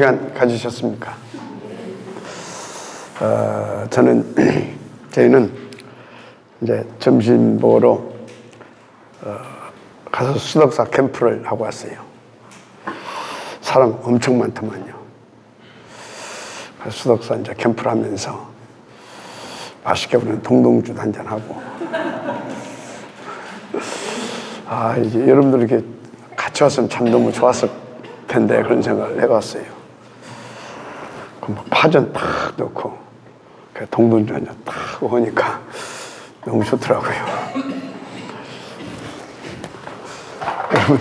시간 가지셨습니까? 저희는 이제 점심 먹으러 가서 수덕사 캠프를 하고 왔어요. 사람 엄청 많더만요. 수덕사 이제 캠프를 하면서 맛있게 우리는 동동주도 한잔 하고. 이제 여러분들 이렇게 같이 왔으면 참 너무 좋았을 텐데 그런 생각을 해봤어요. 파전 탁 넣고 동동주 한잔 탁 오니까 너무 좋더라고요. 여러분,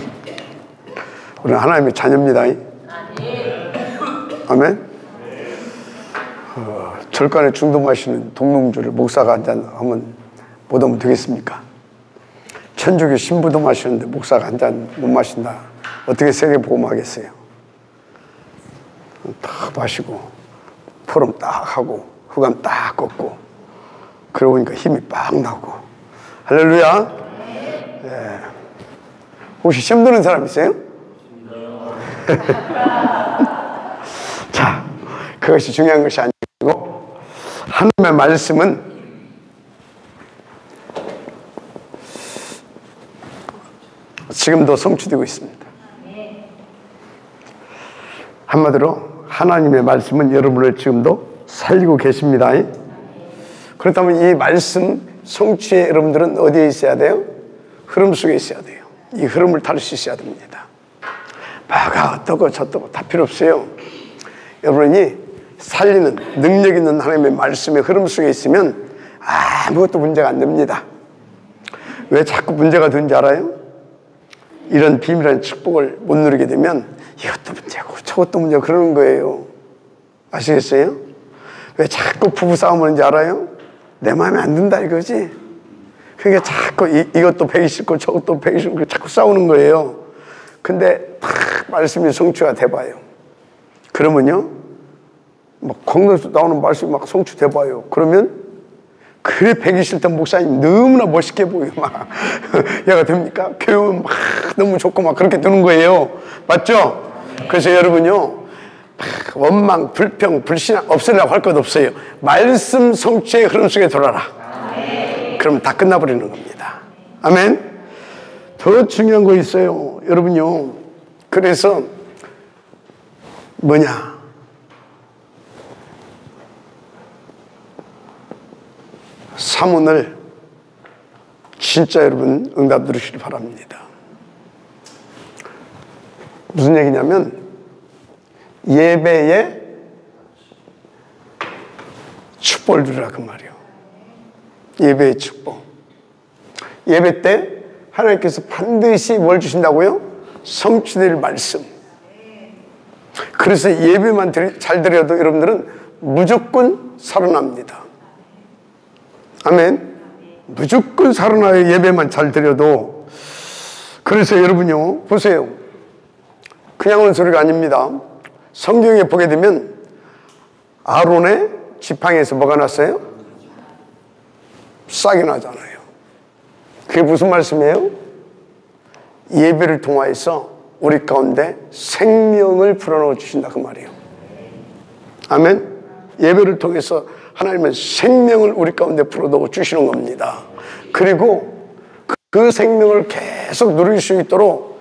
우리는 하나님의 자녀입니다. 아멘. 절간에 중독하시는 동동주를 목사가 한잔 하면 못 하면 되겠습니까? 천주교 신부도 마시는데 목사가 한 잔 못 마신다. 어떻게 세계 복음하겠어요? 딱 마시고 포럼 딱 하고 흑암 딱 걷고 그러고 보니까 힘이 빡 나고. 할렐루야. 네. 혹시 시험 드는 사람 있어요? 자, 그것이 중요한 것이 아니고 하나님의 말씀은 지금도 성취되고 있습니다. 한마디로 하나님의 말씀은 여러분을 지금도 살리고 계십니다. 그렇다면 이 말씀 성취에 여러분들은 어디에 있어야 돼요? 흐름 속에 있어야 돼요. 이 흐름을 탈 수 있어야 됩니다. 뭐가 어떠고 저떠고 다 필요 없어요. 여러분이 살리는 능력 있는 하나님의 말씀의 흐름 속에 있으면 아무것도 문제가 안 됩니다. 왜 자꾸 문제가 되는지 알아요? 이런 비밀한 축복을 못 누리게 되면 이것도 문제고 저것도 문제고 그러는 거예요. 아시겠어요? 왜 자꾸 부부싸움 하는지 알아요? 내 마음에 안 든다 이거지. 그러니까 자꾸 이것도 배기 싫고 저것도 배기 싫고 자꾸 싸우는 거예요. 근데 딱 말씀이 성취가 돼봐요. 그러면요 막 광명에서 나오는 말씀이 막 성취돼봐요. 그러면 그래 배기 싫던 목사님 너무나 멋있게 보여. 막 얘가 됩니까? 교육은 막 너무 좋고 막 그렇게 되는 거예요. 맞죠? 그래서 여러분요 원망, 불평, 불신앙 없애려고 할 것 없어요. 말씀 성취의 흐름 속에 돌아라. 그러면 다 끝나버리는 겁니다. 아멘. 더 중요한 거 있어요. 여러분요 그래서 뭐냐, 사문을 진짜 여러분 응답 들으시기 바랍니다. 무슨 얘기냐면 예배에 축복을 누리라 그 말이에요. 예배의 축복. 예배 때 하나님께서 반드시 뭘 주신다고요? 성취될 말씀. 그래서 예배만 잘 드려도 여러분들은 무조건 살아납니다. 아멘. 무조건 살아나요. 예배만 잘 드려도. 그래서 여러분요 보세요. 그냥 온 소리가 아닙니다. 성경에 보게 되면 아론의 지팡이에서 뭐가 났어요? 싹이 나잖아요. 그게 무슨 말씀이에요? 예배를 통하여서 우리 가운데 생명을 불어넣어 주신다 그 말이에요. 아멘. 예배를 통해서 하나님은 생명을 우리 가운데 불어넣어 주시는 겁니다. 그리고 그 생명을 계속 누릴 수 있도록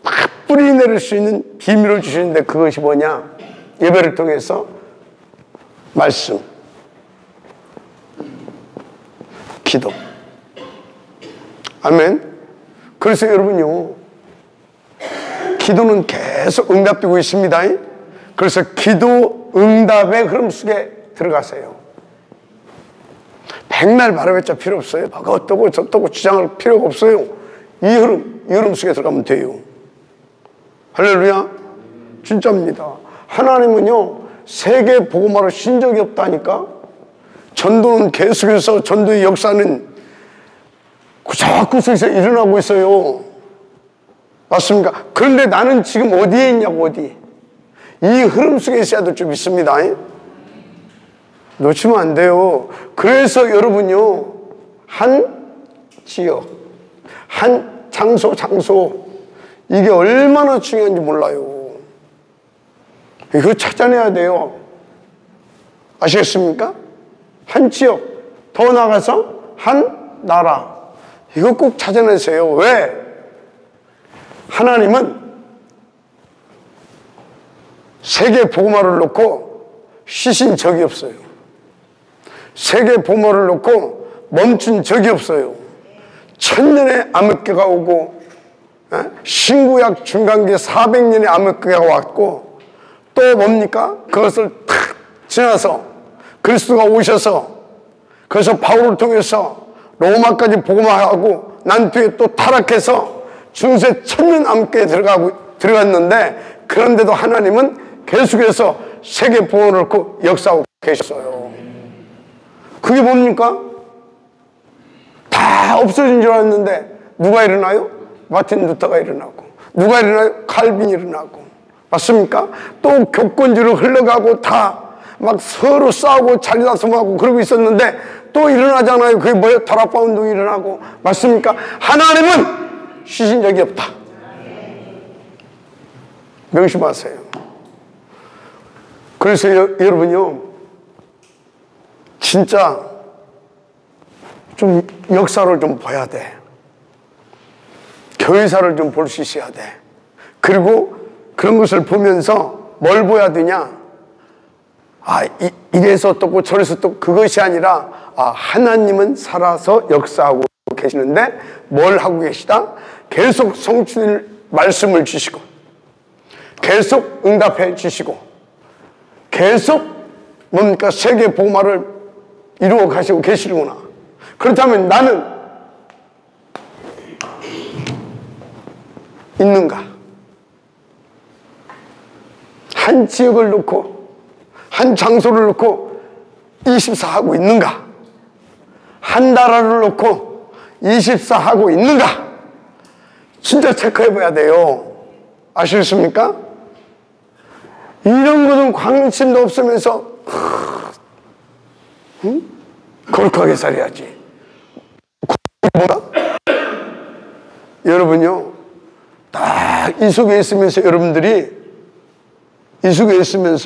막 뿌리 내릴 수 있는 비밀을 주시는데 그것이 뭐냐? 예배를 통해서 말씀, 기도. 아멘. 그래서 여러분요 기도는 계속 응답되고 있습니다. 그래서 기도 응답의 흐름 속에 들어가세요. 백날 바라봤자 필요 없어요. 막 어떠고 저떠고 주장할 필요가 없어요. 이 흐름 속에 들어가면 돼요. 할렐루야. 진짜입니다. 하나님은요 세계 복음화를 쉰 적이 없다니까. 전도는 계속해서 전도의 역사는 구석구석에서 일어나고 있어요. 맞습니까? 그런데 나는 지금 어디에 있냐고. 어디 이 흐름 속에 있어야 될 줄 믿습니다. 놓치면 안 돼요. 그래서 여러분요 한 지역, 한 장소 이게 얼마나 중요한지 몰라요. 이거 찾아내야 돼요. 아시겠습니까? 한 지역, 더 나가서 한 나라. 이거 꼭 찾아내세요. 왜? 하나님은 세계 복음화를 놓고 쉬신 적이 없어요. 세계 복음화를 놓고 멈춘 적이 없어요. 천년의 암흑기가 오고 신구약 중간기에 400년의 암흑기가 왔고 또 뭡니까? 그것을 탁 지나서 그리스도가 오셔서 그래서 바울을 통해서 로마까지 복음화하고 난 뒤에 또 타락해서 중세 천년 암흑기에 들어갔는데 그런데도 하나님은 계속해서 세계 복음을 놓고 역사하고 계셨어요. 그게 뭡니까? 다 없어진 줄 알았는데 누가 일어나요? 마틴 루터가 일어나고 누가 일어나요? 칼빈이 일어나고 맞습니까? 또 교권주로 흘러가고 다 막 서로 싸우고 자리다툼하고 그러고 있었는데 또 일어나잖아요. 그게 뭐예요? 다락방 운동이 일어나고 맞습니까? 하나님은 쉬신 적이 없다. 명심하세요. 그래서 여러분요 진짜 좀 역사를 좀 봐야 돼. 교회사를 좀 볼 수 있어야 돼. 그리고 그런 것을 보면서 뭘 보야 되냐? 이래서 어떻고 저래서 어떻고 그것이 아니라 하나님은 살아서 역사하고 계시는데 뭘 하고 계시다? 계속 성취될 말씀을 주시고 계속 응답해 주시고 계속 뭡니까? 세계 복음화를 이루어 가시고 계시는구나. 그렇다면 나는 있는가? 한 지역을 놓고 한 장소를 놓고 24하고 있는가? 한 나라를 놓고 24하고 있는가? 진짜 체크해 봐야 돼요. 아시겠습니까? 이런 것은 관심도 없으면서 거룩하게 살아야지. 뭐라? 여러분요 딱 이 속에 있으면서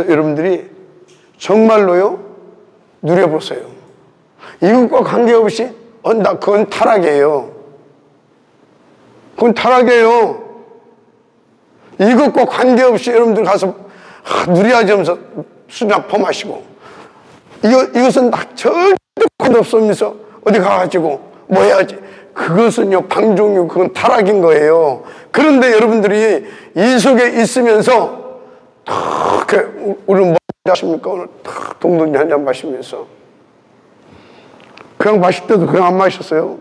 여러분들이 정말로요 누려보세요. 이것과 관계없이 그건 타락이에요. 그건 타락이에요. 이것과 관계없이 여러분들 가서 누려야지 하면서 술이나 퍼마시고 이것은 절대 관계 없으면서 어디 가가지고 뭐 해야지. 그것은요 방종류 그건 타락인 거예요. 그런데 여러분들이 이 속에 있으면서 우리 뭐 하십니까? 오늘 탁 동동이 한 잔 마시면서 그냥 마실 때도 그냥 안 마셨어요.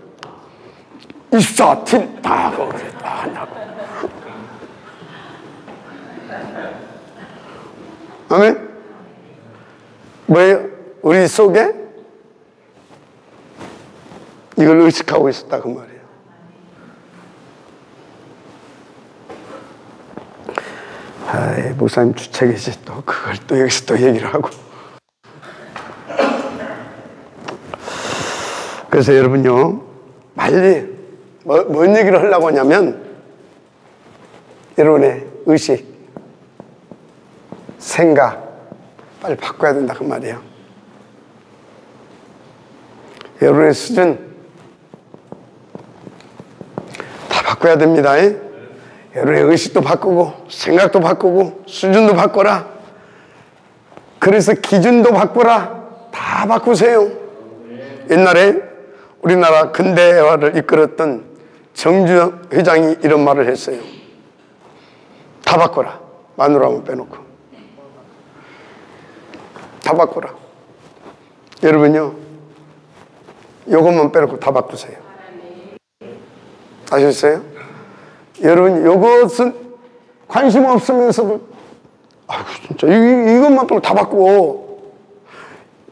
24팀 다 한다고. 아멘? 뭐예요? 우리 속에 이걸 의식하고 있었다 그 말이에요. 목사님 주책이지 또 그걸 또 여기서 또 얘기를 하고. 그래서 여러분요 빨리 뭔 얘기를 하려고 하냐면 여러분의 의식 생각 빨리 바꿔야 된다 그 말이에요. 여러분의 수준 다 바꿔야 됩니다. 여러분의 의식도 바꾸고 생각도 바꾸고 수준도 바꿔라. 그래서 기준도 바꾸라. 다 바꾸세요. 옛날에 우리나라 근대화를 이끌었던 정주 회장이 이런 말을 했어요. 다 바꿔라. 마누라만 빼놓고 다 바꿔라. 여러분요 요것만 빼놓고 다 바꾸세요. 아셨어요? 여러분 요것은 관심 없으면서도 아이고 진짜 이것만 빼고 다 바꾸고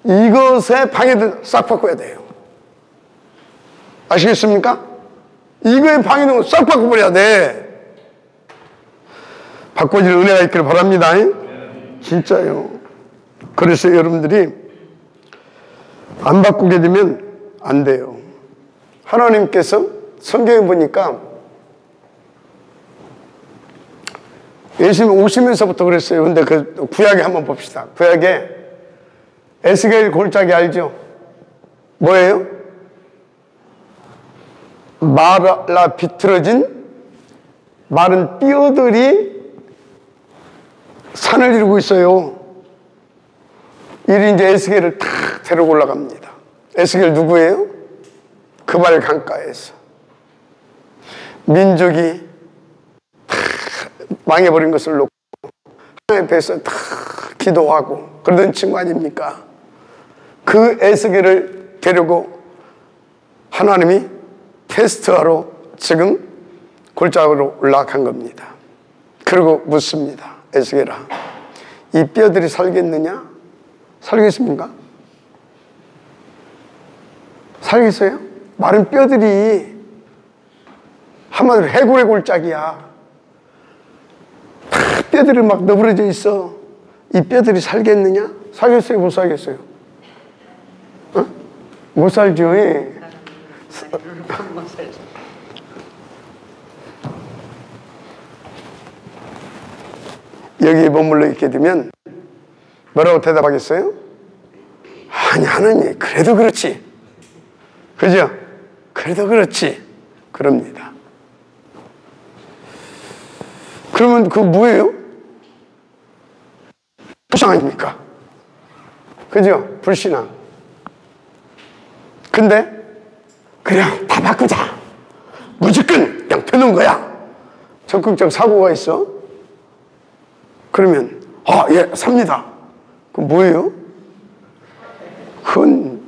이것에 방해들 싹 바꿔야 돼요. 아시겠습니까? 이거에 방해되는 거 싹 바꿔버려야 돼. 바꿔질 은혜가 있기를 바랍니다. 진짜요. 그래서 여러분들이 안 바꾸게 되면 안 돼요. 하나님께서 성경에 보니까 예수님 오시면서부터 그랬어요. 근데 그 구약에 한번 봅시다. 구약에 에스겔 골짜기 알죠? 뭐예요? 말라 비틀어진 마른 뼈들이 산을 이루고 있어요. 이리 이제 에스겔을 탁 데리고 올라갑니다. 에스겔 누구예요? 그발 강가에서 민족이 다 망해버린 것을 놓고 하나님 앞에서 다 기도하고 그러던 친구 아닙니까? 그 에스겔을 데리고 하나님이 테스트하러 지금 골짜기로 올라간 겁니다. 그리고 묻습니다. 에스겔아, 이 뼈들이 살겠느냐? 살겠습니까? 살겠어요? 마른 뼈들이 한마디로 해골의 골짜기야. 다 뼈들이 막 너부러져 있어. 이 뼈들이 살겠느냐? 살겠어요? 못 살겠어요? 어? 못 살죠. 여기에 머물러 있게 되면 뭐라고 대답하겠어요? 아니, 하나님, 그래도 그렇지. 그죠? 그래도 그렇지. 그럽니다. 그러면 그거 뭐예요? 불신앙 아닙니까? 그죠? 불신앙. 근데 그냥 다 바꾸자. 무조건 그냥 되는 거야. 적극적 사고가 있어. 그러면 예, 삽니다. 그건 뭐예요? 그건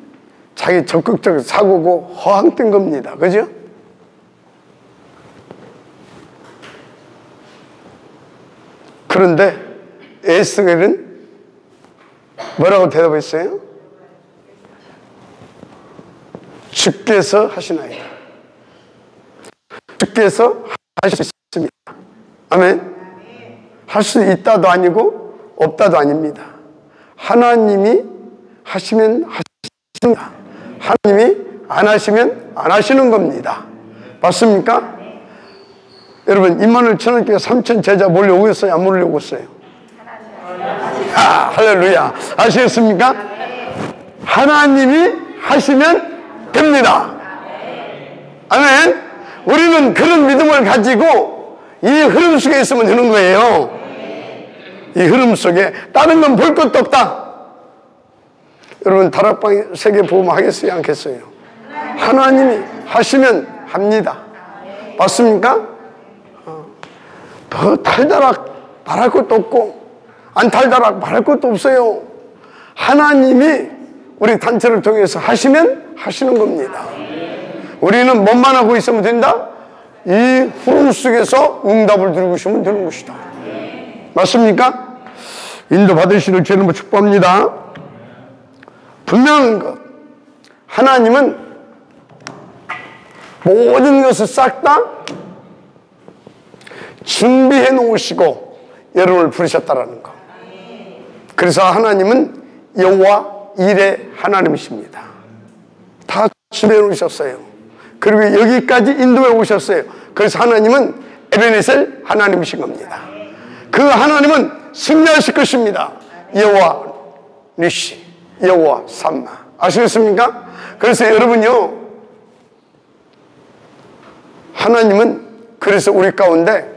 자기 적극적 사고고 허황된 겁니다. 그죠? 그런데 에스겔은 뭐라고 대답했어요? 주께서 하시나이다. 주께서 하실 수 있습니다. 아멘. 할 수 있다도 아니고 없다도 아닙니다. 하나님이 하시면 하십니다. 하나님이 안 하시면 안 하시는 겁니다. 맞습니까? 여러분, 임마누엘 천안교회 3천 제자 몰려오겠어요? 안 몰려오겠어요? 할렐루야. 아시겠습니까? 하나님이 하시면 됩니다. 아멘. 우리는 그런 믿음을 가지고 이 흐름 속에 있으면 되는 거예요. 이 흐름 속에 다른 건 볼 것도 없다. 여러분, 다락방 세계 보험 하겠어요? 않겠어요? 하나님이 하시면 합니다. 맞습니까? 더 달달락 말할 것도 없고 안 달달락 말할 것도 없어요. 하나님이 우리 단체를 통해서 하시면 하시는 겁니다. 우리는 뭐만 하고 있으면 된다? 이 흐름 속에서 응답을 드리고 있으면 되는 것이다. 맞습니까? 인도 받으시는 주님을 축복합니다. 분명한 것, 하나님은 모든 것을 싹 다 준비해 놓으시고 여러분을 부르셨다라는 것. 그래서 하나님은 여호와 일의 하나님이십니다. 다 준비해 놓으셨어요. 그리고 여기까지 인도해 오셨어요. 그래서 하나님은 에베네셀 하나님이신 겁니다. 그 하나님은 승리하실 것입니다. 여호와 니시, 여호와 삼마. 아시겠습니까? 그래서 여러분요, 하나님은 그래서 우리 가운데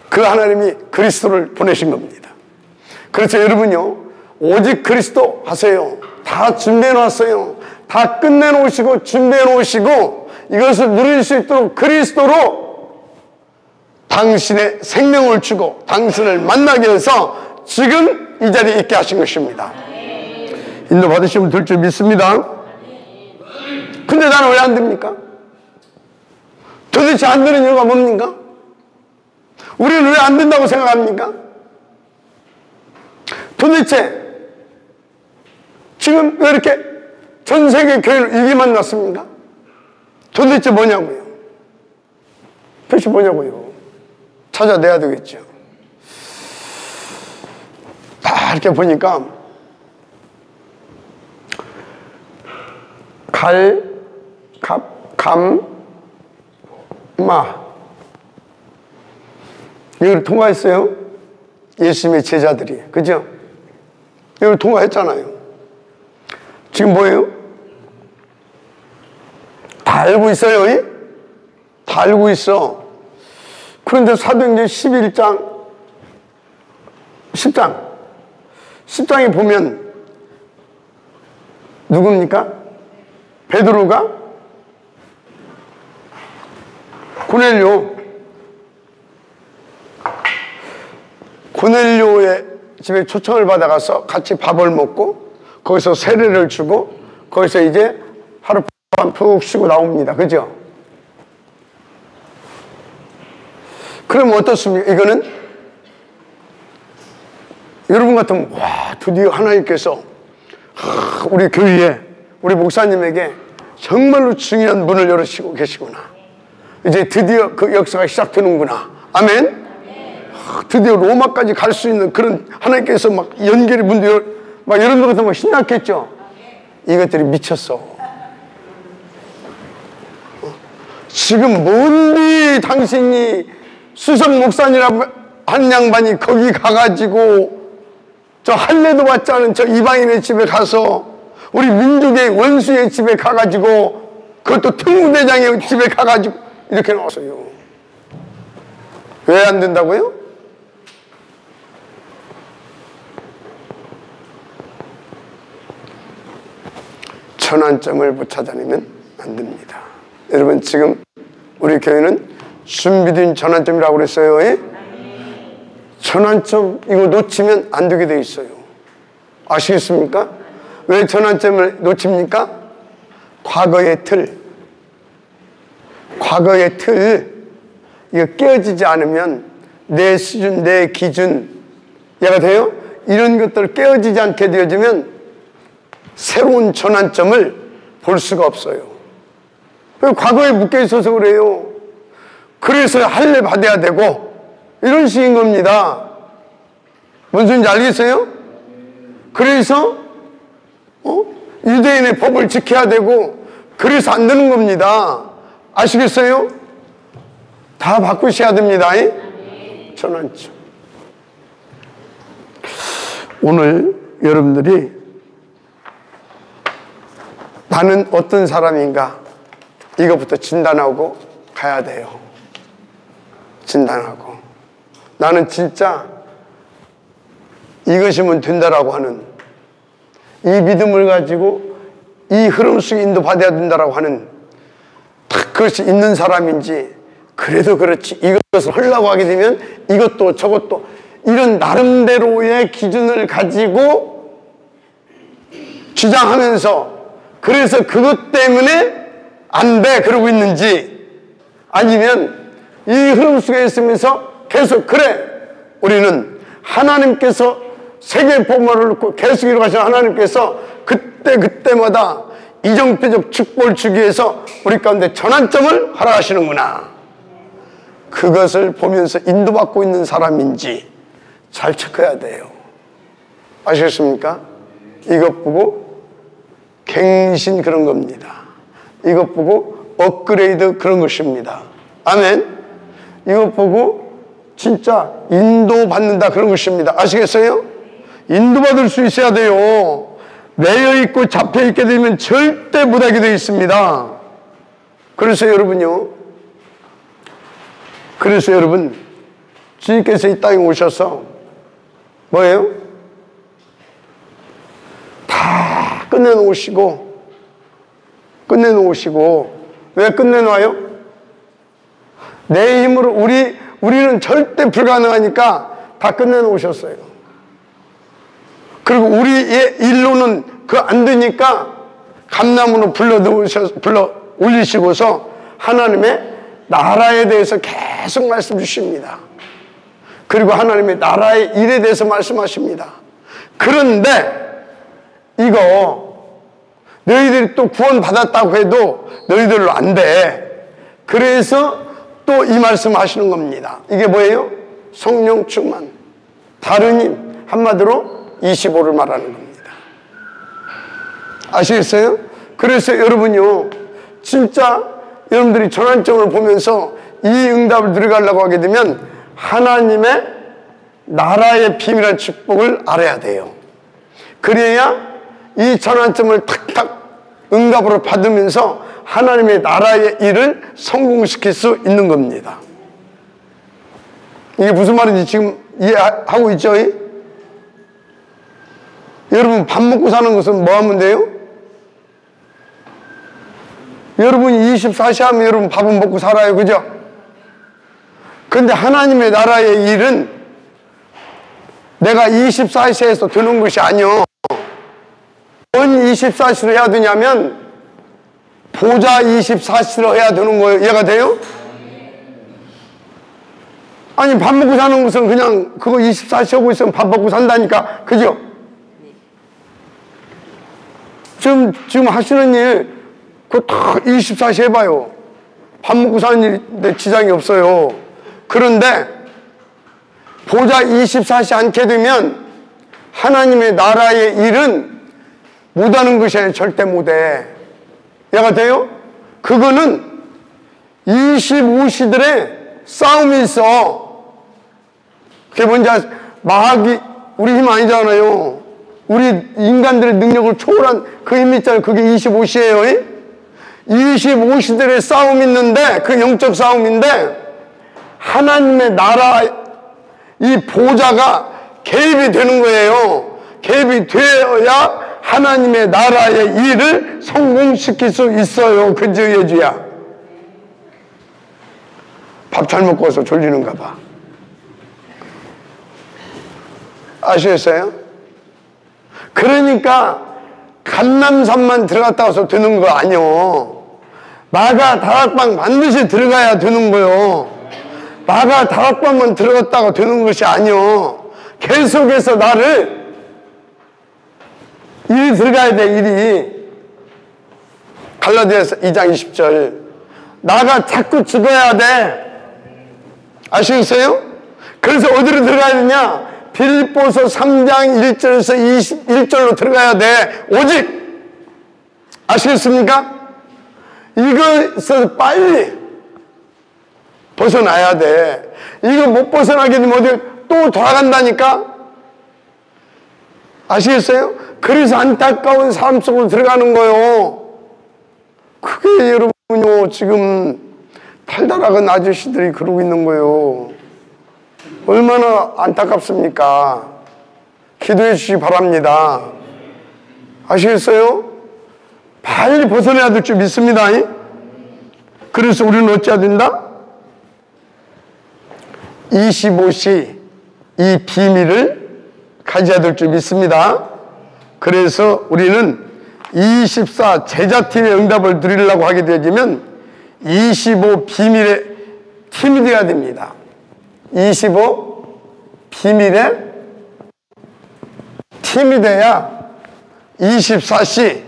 그 하나님이 그리스도를 보내신 겁니다. 그래서 여러분요, 오직 그리스도 하세요. 다 준비해 놨어요. 다 끝내 놓으시고 준비해 놓으시고 이것을 누릴 수 있도록 그리스도로 당신의 생명을 주고 당신을 만나게 해서 지금 이 자리에 있게 하신 것입니다. 인도 받으시면 될 줄 믿습니다. 근데 나는 왜 안 됩니까? 도대체 안 되는 이유가 뭡니까? 우리는 왜 안 된다고 생각합니까? 도대체 지금 왜 이렇게 전 세계 교회를 위기만 났습니까? 도대체 뭐냐고요? 도대체 뭐냐고요? 찾아내야 되겠죠. 다 이렇게 보니까 이걸 통과했어요. 예수님의 제자들이. 그죠? 이걸 통과했잖아요. 지금 뭐예요? 다 알고 있어요. 다 알고 있어. 그런데 사도행전 10장에 보면 누굽니까? 베드로가 고넬료의 집에 초청을 받아가서 같이 밥을 먹고 거기서 세례를 주고 거기서 이제 하룻밤 푹 쉬고 나옵니다. 그죠? 그럼 어떻습니까? 이거는 여러분 같으면 와, 드디어 하나님께서 우리 교회에 우리 목사님에게 정말로 중요한 문을 열으시고 계시구나. 이제 드디어 그 역사가 시작되는구나. 아멘. 드디어 로마까지 갈 수 있는 그런 하나님께서 막 연결이 문 열, 막 이런 것 같으면 신났겠죠. 이것들이 미쳤어. 지금 뭔데 당신이 수석 목사님이라고 한 양반이 거기 가가지고 저 할례도 받지 않은 저 이방인의 집에 가서 우리 민족의 원수의 집에 가가지고 그것도 특무대장의 집에 가가지고 이렇게 나왔어요. 왜 안 된다고요? 전환점을 못 찾아내면 안 됩니다. 여러분 지금 우리 교회는 준비된 전환점이라고 그랬어요. 예? 전환점 이거 놓치면 안 되게 돼 있어요. 아시겠습니까? 왜 전환점을 놓칩니까? 과거의 틀 이거 깨어지지 않으면 내 수준, 내 기준 얘가 돼요? 이런 것들 깨어지지 않게 되어지면 새로운 전환점을 볼 수가 없어요. 과거에 묶여 있어서 그래요. 그래서 할례 받아야 되고 이런 식인 겁니다. 뭔 소리인지 알겠어요? 그래서 유대인의 법을 지켜야 되고 그래서 안 되는 겁니다. 아시겠어요? 다 바꾸셔야 됩니다. 전환점. 오늘 여러분들이 나는 어떤 사람인가 이것부터 진단하고 가야 돼요. 진단하고 나는 진짜 이것이면 된다라고 하는 이 믿음을 가지고 이 흐름 속에 인도받아야 된다라고 하는 그것이 있는 사람인지 그래도 그렇지 이것을 하려고 하게 되면 이것도 저것도 이런 나름대로의 기준을 가지고 주장하면서 그래서 그것 때문에 안 돼 그러고 있는지 아니면 이 흐름 속에 있으면서 계속 그래 우리는 하나님께서 세계 보물을 놓고 계속 이루어가시는 하나님께서 그때마다 이정표적 축복을 주기 위해서 우리 가운데 전환점을 허락하시는구나. 그것을 보면서 인도받고 있는 사람인지 잘 체크해야 돼요. 아시겠습니까? 이것 보고 갱신 그런 겁니다. 이것 보고 업그레이드 그런 것입니다. 아멘. 이것 보고 진짜 인도받는다 그런 것입니다. 아시겠어요? 인도받을 수 있어야 돼요. 매여있고 잡혀있게 되면 절대 못하게 되어 있습니다. 그래서 여러분 주님께서 이 땅에 오셔서 뭐예요? 다 끝내놓으시고 왜 끝내놔요? 내 힘으로 우리는 절대 불가능하니까 다 끝내놓으셨어요. 그리고 우리의 일로는 그거 안 되니까 감람으로 불러 올리시고서 하나님의 나라에 대해서 계속 말씀 주십니다. 그리고 하나님의 나라의 일에 대해서 말씀하십니다. 그런데 이거 너희들이 또 구원 받았다고 해도 너희들로 안 돼. 그래서 또 이 말씀 하시는 겁니다. 이게 뭐예요? 성령 충만, 다른 힘, 한마디로 25를 말하는 겁니다. 아시겠어요? 그래서 여러분요 진짜 여러분들이 전환점을 보면서 이 응답을 들어가려고 하게 되면 하나님의 나라의 비밀한 축복을 알아야 돼요. 그래야 이 전환점을 탁탁 응답으로 받으면서 하나님의 나라의 일을 성공시킬 수 있는 겁니다. 이게 무슨 말인지 지금 이해하고 있죠? 여러분, 밥 먹고 사는 것은 뭐 하면 돼요? 여러분이 24시 하면 여러분 밥은 먹고 살아요. 그죠? 근데 하나님의 나라의 일은 내가 24시에서 되는 것이 아니요. 뭔 24시로 해야 되냐면 보좌 24시로 해야 되는 거예요. 이해가 돼요? 아니, 밥 먹고 사는 것은 그냥 그거 24시 하고 있으면 밥 먹고 산다니까. 그죠? 지금 하시는 일 그거 다 24시 해봐요. 밥 먹고 사는 일인데 지장이 없어요. 그런데 보좌 24시 않게 되면 하나님의 나라의 일은 못하는 것이 절대 못해. 이해가 돼요? 그거는 25시들의 싸움이 있어. 그게 뭔지 마귀, 우리 힘 아니잖아요. 우리 인간들의 능력을 초월한 그 힘 있잖아요. 그게 25시예요. 25시들의 싸움이 있는데, 그 영적 싸움인데, 하나님의 나라, 이 보좌가 개입이 되는 거예요. 개입이 되어야 하나님의 나라의 일을 성공시킬 수 있어요. 그 주의 주야. 밥 잘 먹고 와서 졸리는가 봐. 아시겠어요? 그러니까 감남산만 들어갔다 와서 되는 거 아니요. 마가 다락방 반드시 들어가야 되는 거요. 마가 다락방만 들어갔다가 되는 것이 아니요. 계속해서 나를 일이 들어가야 돼. 일이 갈라디아서 2장 20절 나가 자꾸 죽어야 돼. 아시겠어요? 그래서 어디로 들어가야 되냐? 빌립보서 3장 1절에서 21절로 들어가야 돼. 오직 아시겠습니까? 이것에서 빨리 벗어나야 돼. 이거 못 벗어나게 되면 어디 또 돌아간다니까? 아시겠어요? 그래서 안타까운 삶 속으로 들어가는 거요. 그게 여러분요, 지금 탈다락은 아저씨들이 그러고 있는 거예요. 얼마나 안타깝습니까? 기도해 주시기 바랍니다. 아시겠어요? 빨리 벗어나야 될 줄 믿습니다. 그래서 우리는 어찌해야 된다? 25시 이 비밀을 가져야 될 줄 믿습니다. 그래서 우리는 24 제자팀의 응답을 누리려고 하게 되면 25 비밀의 팀이 되어야 됩니다. 25 비밀의 팀이 돼야 24시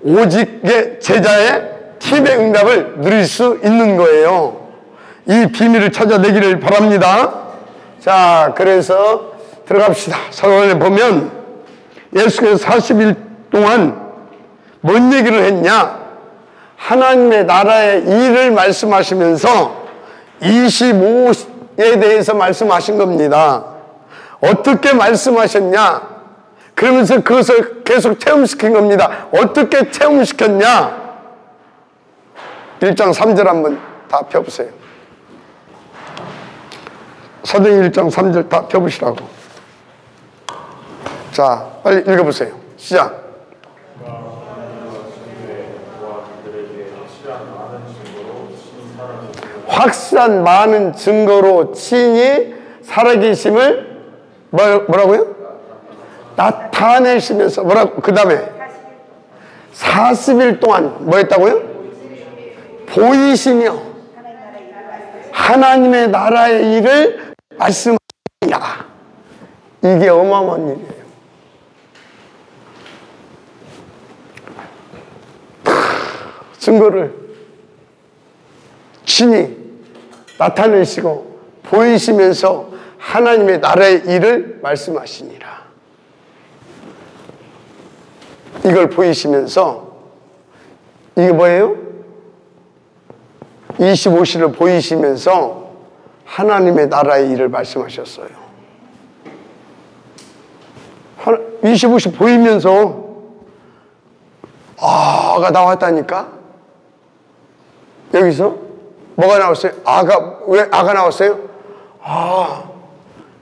오직의 제자의 팀의 응답을 누릴 수 있는 거예요. 이 비밀을 찾아내기를 바랍니다. 자, 그래서 들어갑시다. 사도행전에 보면 예수께서 40일 동안 뭔 얘기를 했냐? 하나님의 나라의 일을 말씀하시면서 25에 대해서 말씀하신 겁니다. 어떻게 말씀하셨냐? 그러면서 그것을 계속 체험시킨 겁니다. 어떻게 체험시켰냐? 1장 3절 한번 다 펴보세요. 사도행전 1장 3절 다 펴보시라고. 자, 빨리 읽어보세요. 시작. 확실한 많은 증거로 친히 살아계심을 뭐라고요? 나타내시면서 그 다음에 40일 동안 뭐 했다고요? 보이시며 하나님의 나라의 일을 말씀하시냐. 이게 어마어마한 일이에요. 증거를 친히 나타내시고 보이시면서 하나님의 나라의 일을 말씀하시니라. 이걸 보이시면서 이게 뭐예요? 25시를 보이시면서 하나님의 나라의 일을 말씀하셨어요. 25시 보이면서 아가 나왔다니까. 여기서 뭐가 나왔어요? 왜 아가 나왔어요?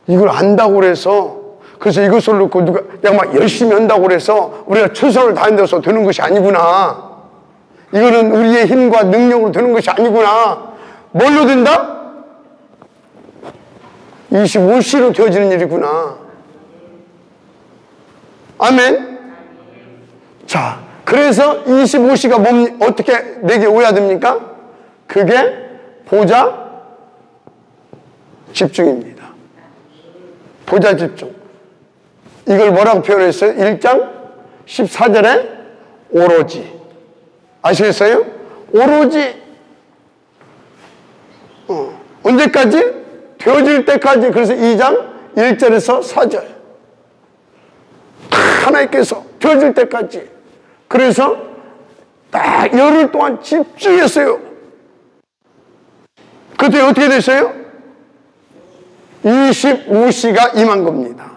이걸 안다고 그래서 이것을 놓고 내가 막 열심히 한다고 그래서 우리가 최선을 다한다서 되는 것이 아니구나. 이거는 우리의 힘과 능력으로 되는 것이 아니구나. 뭘로 된다? 25시로 되어지는 일이구나. 아멘. 자, 그래서 25시가 어떻게 내게 오야 됩니까? 그게 보좌 집중입니다. 보좌 집중. 이걸 뭐라고 표현했어요? 1장 14절에 오로지. 아시겠어요? 오로지. 언제까지? 되어질 때까지. 그래서 2장 1절에서 4절. 하나님께서 되어질 때까지. 그래서 딱 열흘 동안 집중했어요. 그때 어떻게 됐어요? 25시가 임한 겁니다.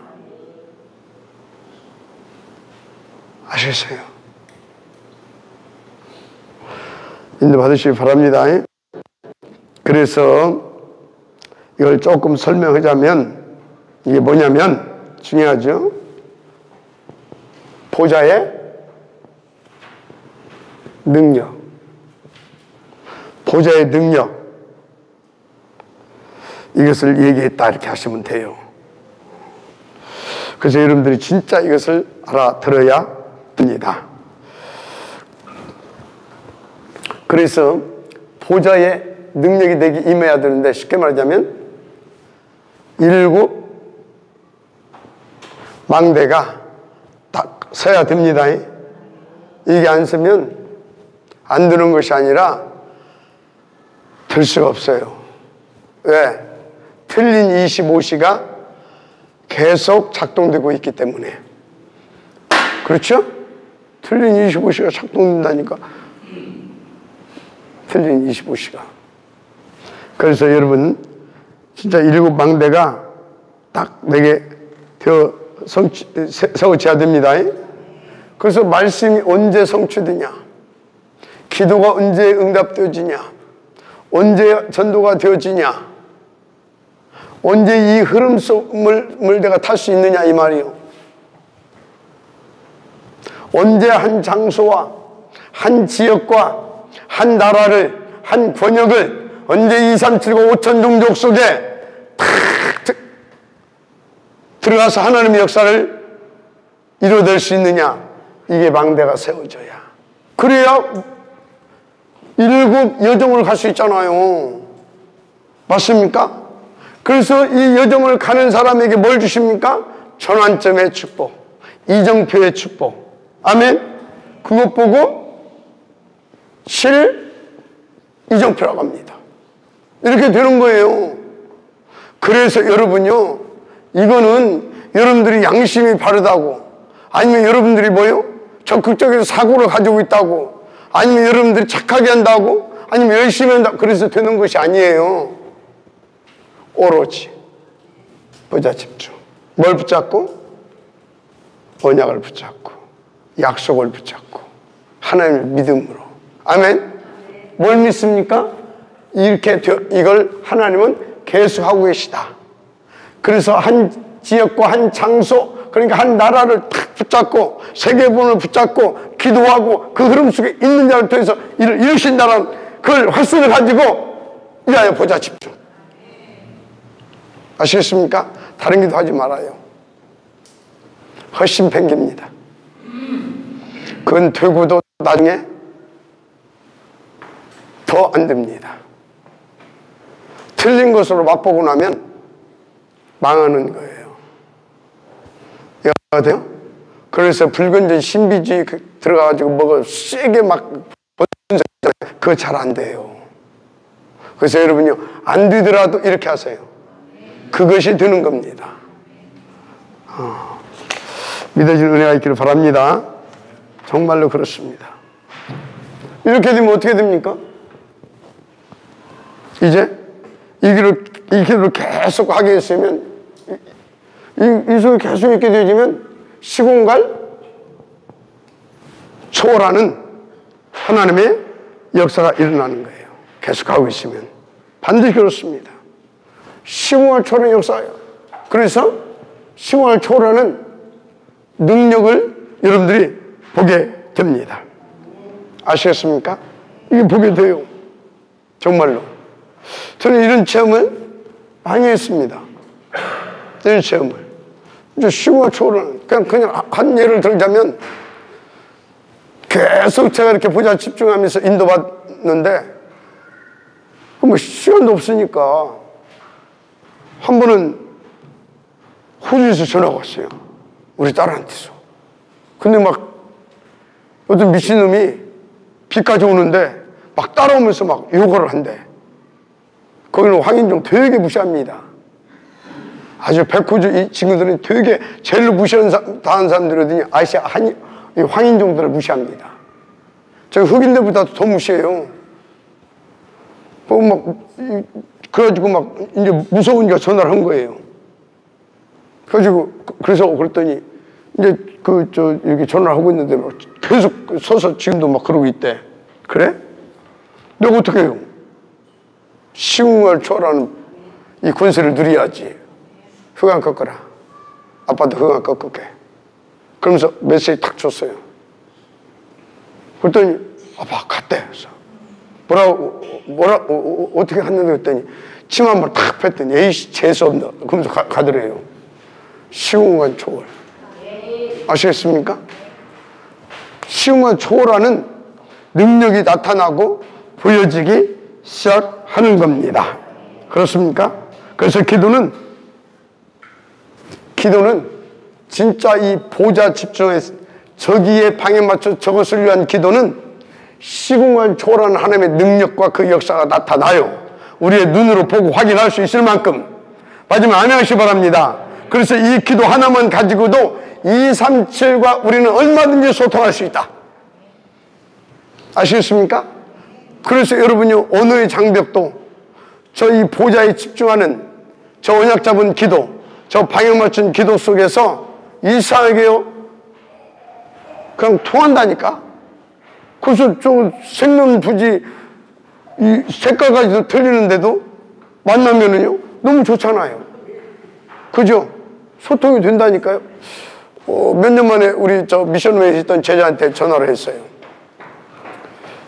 아시겠어요? 인도 받으시기 바랍니다. 그래서 이걸 조금 설명하자면 이게 뭐냐면 중요하죠. 보좌의 능력. 보좌의 능력. 이것을 얘기했다 이렇게 하시면 돼요. 그래서 여러분들이 진짜 이것을 알아들어야 됩니다. 그래서 보좌의 능력이 내게 임해야 되는데 쉽게 말하자면 7 망대가 딱 서야 됩니다. 이게 안 서면 안 되는 것이 아니라 될 수가 없어요. 왜? 틀린 25시가 계속 작동되고 있기 때문에. 그렇죠? 틀린 25시가 작동된다니까. 틀린 25시가. 그래서 여러분 진짜 7 망대가 딱 내게 세워져야 됩니다. 그래서 말씀이 언제 성취되냐, 기도가 언제 응답되어지냐, 언제 전도가 되어지냐, 언제 이 흐름 속을 내가 탈 수 있느냐 이 말이요. 언제 한 장소와 한 지역과 한 나라를, 한 권역을 언제 2, 3, 7, 5, 5천 종족 속에 탁 들어가서 하나님의 역사를 이루어낼 수 있느냐. 이게 망대가 세워져야. 그래야 7 여정을 갈 수 있잖아요. 맞습니까? 그래서 이 여정을 가는 사람에게 뭘 주십니까? 전환점의 축복, 이정표의 축복. 아멘. 그것 보고 이정표라고 합니다. 이렇게 되는 거예요. 그래서 여러분요, 이거는 여러분들이 양심이 바르다고, 아니면 여러분들이 뭐요? 적극적인 사고를 가지고 있다고, 아니면 여러분들이 착하게 한다고, 아니면 열심히 한다고, 그래서 되는 것이 아니에요. 오로지 보좌 집중. 뭘 붙잡고? 언약을 붙잡고, 약속을 붙잡고, 하나님을 믿음으로. 아멘. 뭘 믿습니까? 이렇게 이걸 하나님은 계속하고 계시다. 그래서 한 지역과 한 장소, 그러니까 한 나라를 탁 붙잡고 세계본을 붙잡고 기도하고 그 흐름 속에 있는 자를 통해서 이를 이루신다는 그걸 확신을 가지고 이하여 보좌 집중. 아시겠습니까? 다른 기도 하지 말아요. 훨씬 팽깁니다. 그건 되고도 나중에 더 안 됩니다. 틀린 것으로 맛보고 나면 망하는 거예요. 이해가 돼요? 그래서 불건전 신비주의 들어가가지고 뭐가 세게 막 그거 잘 안 돼요. 그래서 여러분요, 안 되더라도 이렇게 하세요. 그것이 되는 겁니다. 믿어지는 은혜가 있기를 바랍니다. 정말로 그렇습니다. 이렇게 되면 어떻게 됩니까? 이제 이 길을 이 기도를 계속 하게 했으면, 이 속에 계속 있게 되지면 시공갈 초월하는 하나님의 역사가 일어나는 거예요. 계속 하고 있으면. 반드시 그렇습니다. 시공갈 초월의 역사예요. 그래서 시공갈 초월하는 능력을 여러분들이 보게 됩니다. 아시겠습니까? 이게 보게 돼요. 정말로. 저는 이런 체험을 많이 했습니다. 이런 체험을. 이제 시공갈 초월하는, 그냥 한 예를 들자면, 계속 제가 이렇게 보좌 집중하면서 인도받는데, 뭐 시간도 없으니까, 한 번은 호주에서 전화가 왔어요. 우리 딸한테서. 근데 막, 어떤 미친놈이 비까지 오는데, 막 따라오면서 막 욕을 한대. 거기는 황인종 되게 무시합니다. 아주 백호주 이 친구들은 되게 제일 무시하는 다른 사람들이더니 아시아 황인종들을 무시합니다. 저희 흑인들보다 더 무시해요. 그래가지고 막 이제 무서우니까 전화를 한 거예요. 그래서 그랬더니 이제 이렇게 전화를 하고 있는데 막 계속 서서 지금도 막 그러고 있대. 그래? 내가 어떻게 해요? 시공을 초월하는 이 권세를 누려야지. 흑안 꺾어라. 아빠도 흑안 꺾을게. 그러면서 메시지 탁 줬어요. 그랬더니 아빠 갔대. 그래서 어떻게 했는데 그랬더니 침 한 번 탁 뺐더니 에이씨 재수없나. 그러면서 가더래요. 시공간 초월. 아시겠습니까? 시공간 초월하는 능력이 나타나고 보여지기 시작하는 겁니다. 그렇습니까? 그래서 기도는 진짜 이 보좌 집중해서 저기에 방에 맞춰 저것을 위한 기도는 시공간 초월하는 하나님의 능력과 그 역사가 나타나요. 우리의 눈으로 보고 확인할 수 있을 만큼. 마지막 안녕하시기 바랍니다. 그래서 이 기도 하나만 가지고도 237과 우리는 얼마든지 소통할 수 있다. 아시겠습니까? 그래서 여러분이 언어의 장벽도 저 이 보좌에 집중하는 저 언약 잡은 기도, 저 방향 맞춘 기도 속에서 이상하게요, 그냥 통한다니까? 그래서 저 생명부지 이 색깔까지도 틀리는데도 만나면은요, 너무 좋잖아요. 그죠? 소통이 된다니까요. 몇 년 만에 우리 저 미션웨이에 있던 제자한테 전화를 했어요.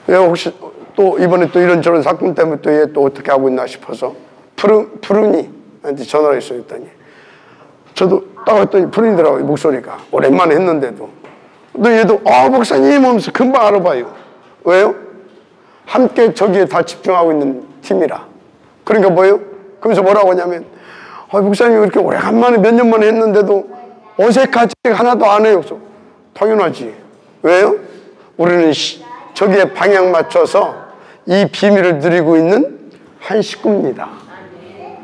왜 혹시 또 이번에 또 이런저런 사건 때문에 또 얘 또 어떻게 하고 있나 싶어서 푸른이한테 전화를 했어요. 했더니 저도 딱 왔더니 푸른이더라고요. 목소리가 오랜만에 했는데도. 근데 얘도 목사님 하면서 금방 알아봐요. 왜요? 함께 저기에 다 집중하고 있는 팀이라. 그러니까 뭐예요? 그러면서 뭐라고 하냐면 목사님 이렇게 오래간만에 몇 년 만에 했는데도 어색하지 하나도 안 해요. 당연하지. 왜요? 우리는 저기에 방향 맞춰서 이 비밀을 누리고 있는 한 식구입니다.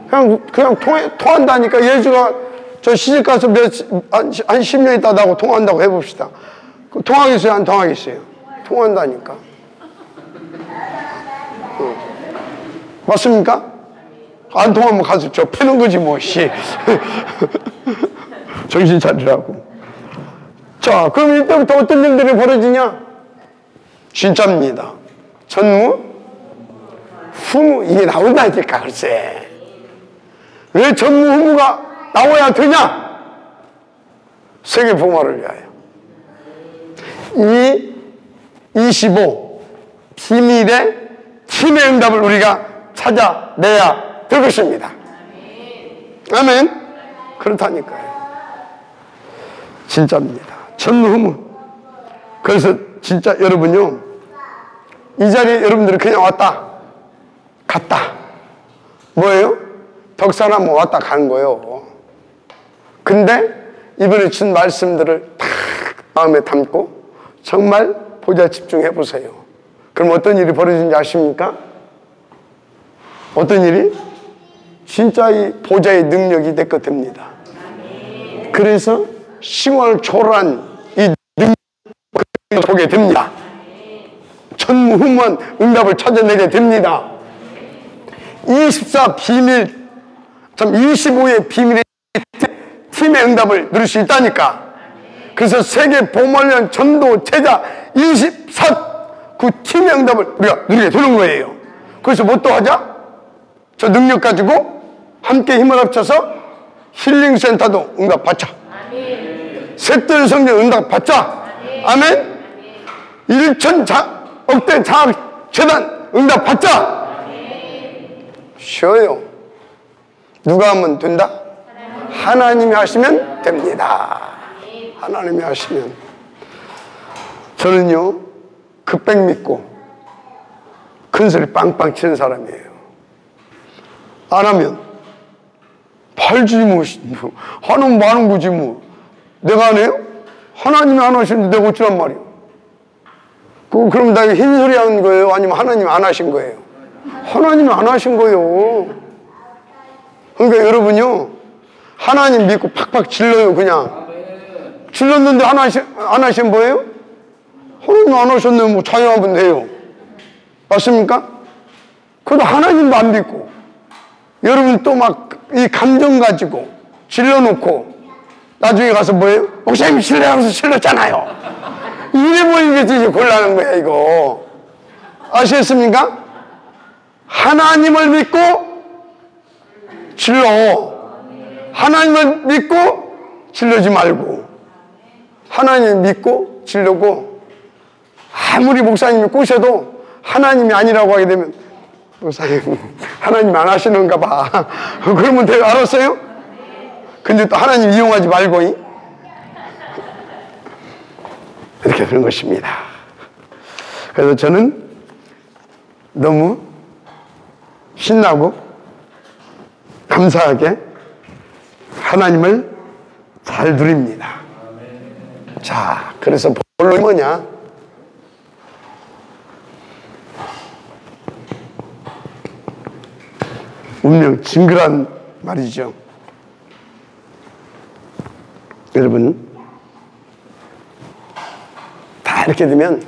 그냥 통한다니까. 예주가 저 시집가서 한 10년 있다 나하고 통한다고 해봅시다. 통하겠어요? 안 통하겠어요? 통한다니까. 맞습니까? 안 통하면 가서 저 패는 거지 뭐, 정신 차리라고. 자, 그럼 이때부터 어떤 일들이 벌어지냐? 진짜입니다. 전무, 후무, 이게 나온다니까, 글쎄. 왜 전무, 후무가 나와야 되냐? 세계 복음화를 위하여. 25 비밀의 팀의 응답을 우리가 찾아내야 될 것입니다. 아멘. 그렇다니까요. 진짜입니다. 전무후무. 그래서 진짜 여러분요, 이 자리에 여러분들이 그냥 왔다 갔다 뭐예요? 덕사나 뭐 왔다 가는 거예요. 근데 이번에 준 말씀들을 다 마음에 담고 정말 보좌 집중해 보세요. 그럼 어떤 일이 벌어진지 아십니까? 어떤 일이? 진짜 이 보좌의 능력이 내 것 됩니다. 그래서 시공을 초월한 이 능력을 보게 됩니다. 전무후무한 응답을 찾아내게 됩니다. 24 비밀 참 25의 비밀의 팀의 응답을 누릴 수 있다니까. 그래서 세계 보물련 전도 제자 24 그 팀의 응답을 우리가 누리게 되는 거예요. 그래서 뭐 또 하자? 저 능력 가지고 함께 힘을 합쳐서 힐링센터도 응답받자. 셋들 성경 응답받자. 아멘. 1,000억대 장학재단 응답받자. 쉬워요. 누가 하면 된다? 하나님이 하시면 됩니다. 하나님이 하시면. 저는요 급백 믿고 큰소리 빵빵 치는 사람이에요. 안 하면 팔지 뭐 하는 뭐 하는 거지 뭐. 내가 안 해요? 하나님이 안 하시는데 내가 어쩌란 말이에요. 그럼 나 흰소리 하는 거예요? 아니면 하나님이 안 하신 거예요? 하나님이 안 하신 거예요. 그러니까 여러분요 하나님 믿고 팍팍 질러요. 그냥 질렀는데 안 하신 거예요? 하나님 안 하셨네. 뭐 자유하면 돼요. 맞습니까? 그래도 하나님도 안 믿고 여러분 또 막 이 감정 가지고 질러놓고 나중에 가서 뭐예요? 목사님 질러하면서 질렀잖아요. 이래 보이겠지. 이제 곤란한 거야 이거. 아시겠습니까? 하나님을 믿고 질러. 하나님을 믿고 질러지 말고 하나님 믿고 질르고, 아무리 목사님이 꼬셔도 하나님이 아니라고 하게 되면 목사님 하나님 안 하시는가 봐 그러면 돼요. 알았어요? 근데 또 하나님 이용하지 말고 이렇게 되는 것입니다. 그래서 저는 너무 신나고 감사하게 하나님을 잘 누립니다. 자, 그래서 본론이 뭐냐? 운명, 징그란 말이죠. 여러분, 다 이렇게 되면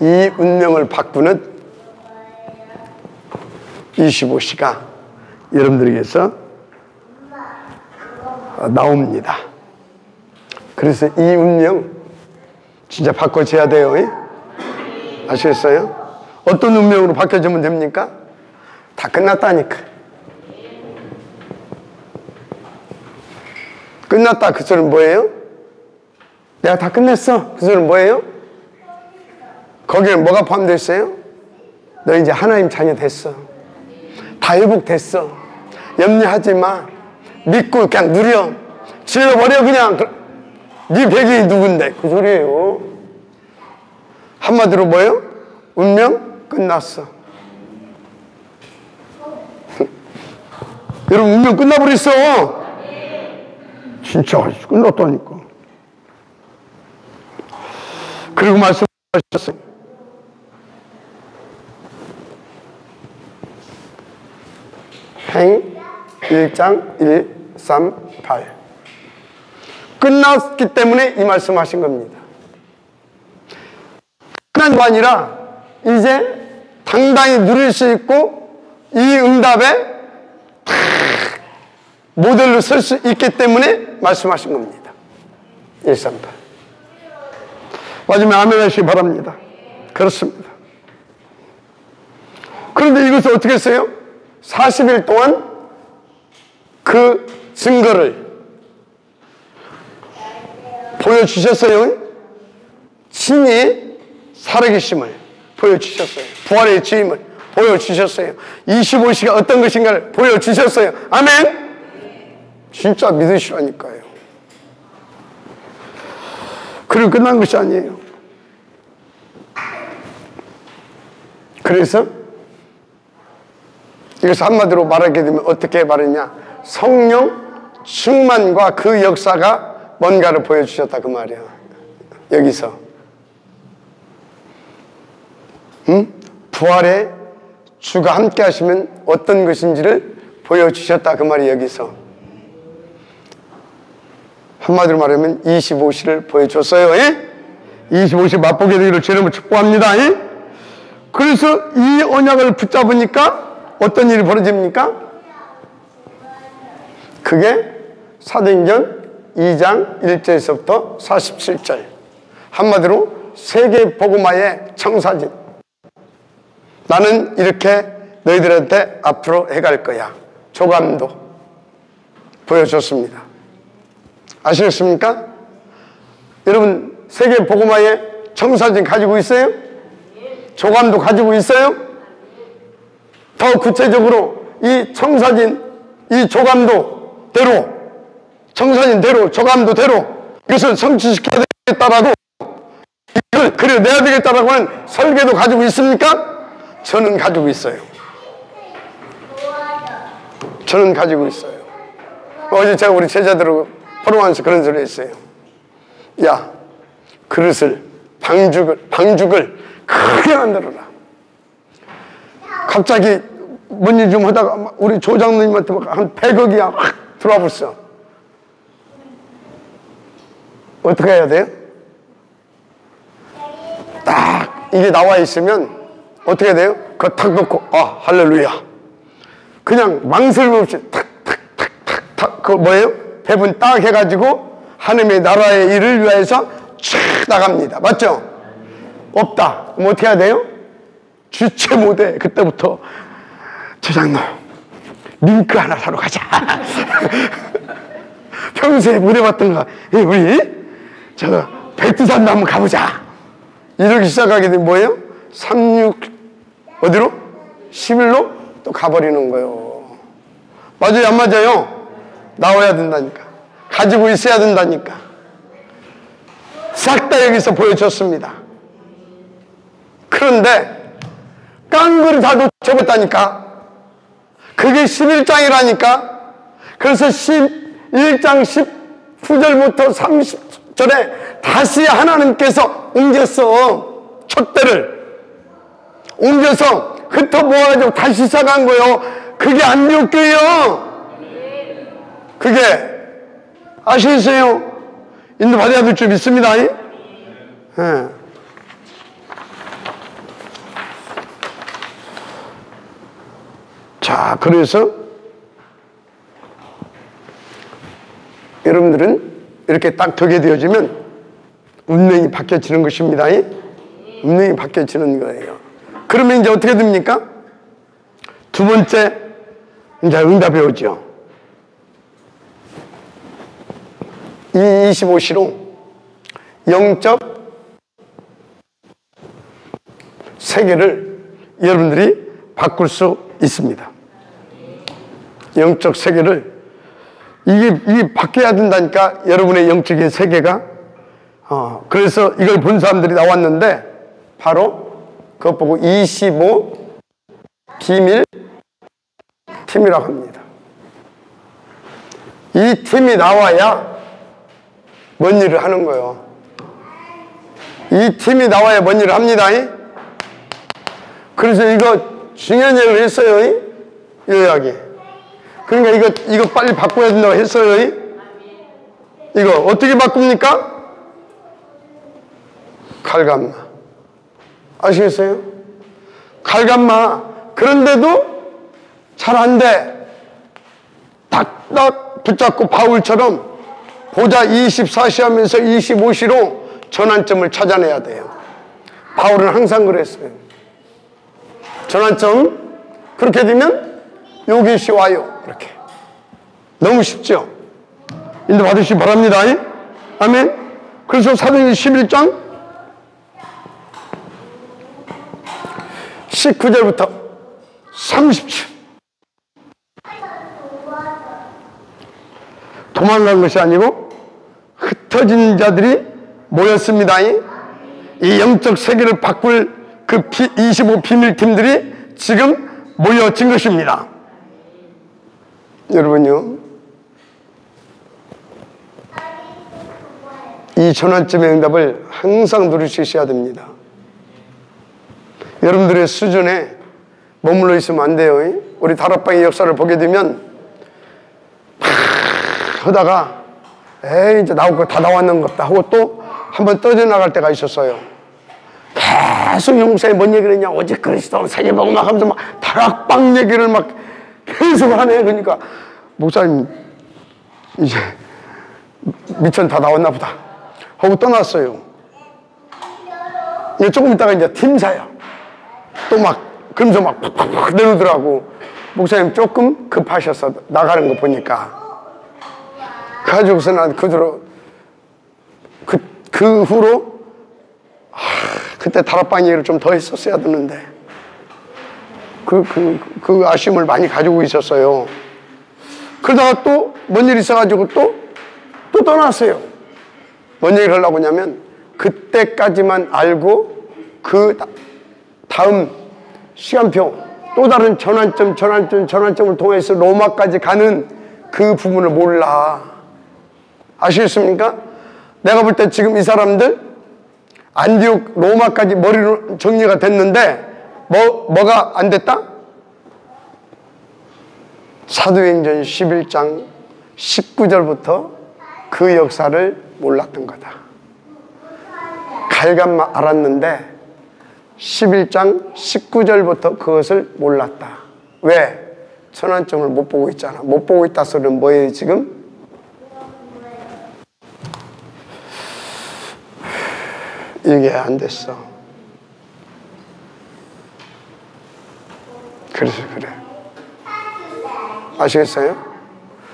이 운명을 바꾸는 25시가 여러분들에게서 나옵니다. 그래서 이 운명 진짜 바꿔줘야 돼요. 아시겠어요? 어떤 운명으로 바뀌어지면 됩니까? 다 끝났다니까. 끝났다 그 소리는 뭐예요? 내가 다 끝냈어 그 소리는 뭐예요? 거기에 뭐가 포함되어 있어요? 너 이제 하나님 자녀 됐어. 다 회복됐어. 염려하지 마. 믿고 그냥 누려. 질러버려 그냥. 네 백이 누군데 그 소리예요. 한마디로 뭐예요? 운명 끝났어. 여러분 운명 끝나버렸어. 진짜 끝났다니까. 그리고 말씀하셨어요. 행 1장 1, 3, 8 끝났기 때문에 이 말씀하신 겁니다. 끝난 거 아니라 이제 당당히 누릴 수 있고 이 응답에 모델로 설 수 있기 때문에 말씀하신 겁니다. 1, 3, 8 마지막에 아멘 하시기 바랍니다. 그렇습니다. 그런데 이것을 어떻게 했어요? 40일 동안 그 증거를 보여주셨어요. 친히 살아계심을 보여주셨어요. 부활의 주임을 보여주셨어요. 25시가 어떤 것인가를 보여주셨어요. 아멘. 진짜 믿으시라니까요. 그리고 끝난 것이 아니에요. 그래서 이것을 한마디로 말하게 되면 어떻게 말했냐? 성령 충만과 그 역사가 뭔가를 보여주셨다 그 말이야. 여기서 부활에 주가 함께 하시면 어떤 것인지를 보여주셨다 그 말이 여기서. 한마디로 말하면 25시를 보여줬어요. 25시 맛보게 되기를 주님을 축복합니다. 그래서 이 언약을 붙잡으니까 어떤 일이 벌어집니까? 그게 사도행전 2장 1절에서부터 47절. 한마디로 세계 복음화의 청사진. 나는 이렇게 너희들한테 앞으로 해갈 거야. 조감도 보여줬습니다. 아시겠습니까? 여러분, 세계 복음화의 청사진 가지고 있어요? 조감도 가지고 있어요? 더 구체적으로 이 청사진, 이 조감도대로, 청사진대로, 조감도대로 이것을 성취시켜야 되겠다라고, 이걸 그려내야 되겠다라고 하는 설계도 가지고 있습니까? 저는 가지고 있어요. 저는 가지고 있어요. 어제 제가 우리 제자들하고 포럼하면서 그런 소리 했어요. 야, 그릇을, 방죽을 크게 만들어라. 갑자기 뭔 일 좀 하다가 우리 조장님한테 한 100억이 확 들어와 버렸어. 어떻게 해야 돼요? 딱 이게 나와 있으면 어떻게 돼요? 그거 탁 놓고 할렐루야. 그냥 망설임 없이 탁 그거 뭐예요? 배분 딱 해가지고 하나님의 나라의 일을 위해서 쫙 나갑니다. 맞죠? 없다. 그럼 어떻게 해야 돼요? 주체 못해. 그때부터 조장님 링크 하나 사러 가자. 평소에 못 해봤던 거 우리 저 백두산도 한번 가보자. 이렇게 시작하게 되면 뭐예요? 36 어디로? 11로 또 가버리는 거예요. 맞아요? 안 맞아요? 나와야 된다니까. 가지고 있어야 된다니까. 싹 다 여기서 보여줬습니다. 그런데 깡그리 다 놓쳐봤다니까. 그게 11장이라니까. 그래서 11장 19절부터 30절에 다시 하나님께서 옮겼어. 촛대를 옮겨서 흩어 모아가지고 다시 시작한 거예요. 그게 안디옥교회요. 그게 아시겠어요? 인도 받아야 될 줄 믿습니다. 네. 자, 그래서 여러분들은 이렇게 딱 되게 되어지면 운명이 바뀌어지는 것입니다. 운명이 바뀌어지는 거예요. 그러면 이제 어떻게 됩니까? 두 번째 이제 응답이 오죠. 이 25시로 영적 세계를 여러분들이 바꿀 수 있습니다. 영적 세계를 이게 바뀌어야 된다니까. 여러분의 영적인 세계가 그래서 이걸 본 사람들이 나왔는데 바로 그것 보고 25 비밀 팀이라고 합니다. 이 팀이 나와야 뭔 일을 하는 거예요. 이 팀이 나와야 뭔 일을 합니다. 그래서 이거 중요한 얘기를 했어요. 요약이. 그러니까 이거 빨리 바꿔야 된다고 했어요. 이거 어떻게 바꿉니까? 칼감마. 아시겠어요? 칼감마. 그런데도 잘 안 돼. 딱딱 붙잡고 바울처럼 보자 24시 하면서 25시로 전환점을 찾아내야 돼요. 바울은 항상 그랬어요. 전환점. 그렇게 되면 요것이 와요. 이렇게. 너무 쉽죠? 인도 받으시기 바랍니다. 아멘. 그래서 사도행전 11장 19절부터 30절. 도망간 것이 아니고 흩어진 자들이 모였습니다. 이 영적 세계를 바꿀 그 25 비밀팀들이 지금 모여진 것입니다. 여러분요, 이 전환점의 응답을 항상 누릴 수 있어야 됩니다. 여러분들의 수준에 머물러 있으면 안 돼요. 우리 다락방의 역사를 보게 되면 하다가 에이 이제 나올 거 다 나왔는 것 같다 하고 또 한번 떠져나갈 때가 있었어요. 계속 용사에 뭔 얘기를 했냐, 오직 그리스도 세계복음 하면서 막 다락방 얘기를 막 계속 하네. 그러니까 목사님 이제 미천 다 나왔나 보다 하고 떠났어요. 이제 조금 있다가 이제 팀사요. 또 막 그러면서 막 팍팍팍 내려오더라고. 목사님 조금 급하셔서 나가는 거 보니까. 그래가지고서 난 그대로 그 후로 그때 다락방 얘기를 좀 더 했었어야 되는데 그 아쉬움을 많이 가지고 있었어요. 그러다가 또 뭔 일이 있어가지고 또 떠났어요. 뭔 얘기를 하려고 하냐면 그때까지만 알고 그 다음 시간표 또 다른 전환점을 통해서 로마까지 가는 그 부분을 몰라. 아시겠습니까? 내가 볼 때 지금 이 사람들 안디옥 로마까지 머리로 정리가 됐는데 뭐가 안 됐다? 사도행전 11장 19절부터 그 역사를 몰랐던 거다. 갈감만 알았는데 11장 19절부터 그것을 몰랐다. 왜? 천안점을 못 보고 있잖아. 못 보고 있다 소리는 뭐예요 지금? 이게 안 됐어. 그래서 그래. 아시겠어요?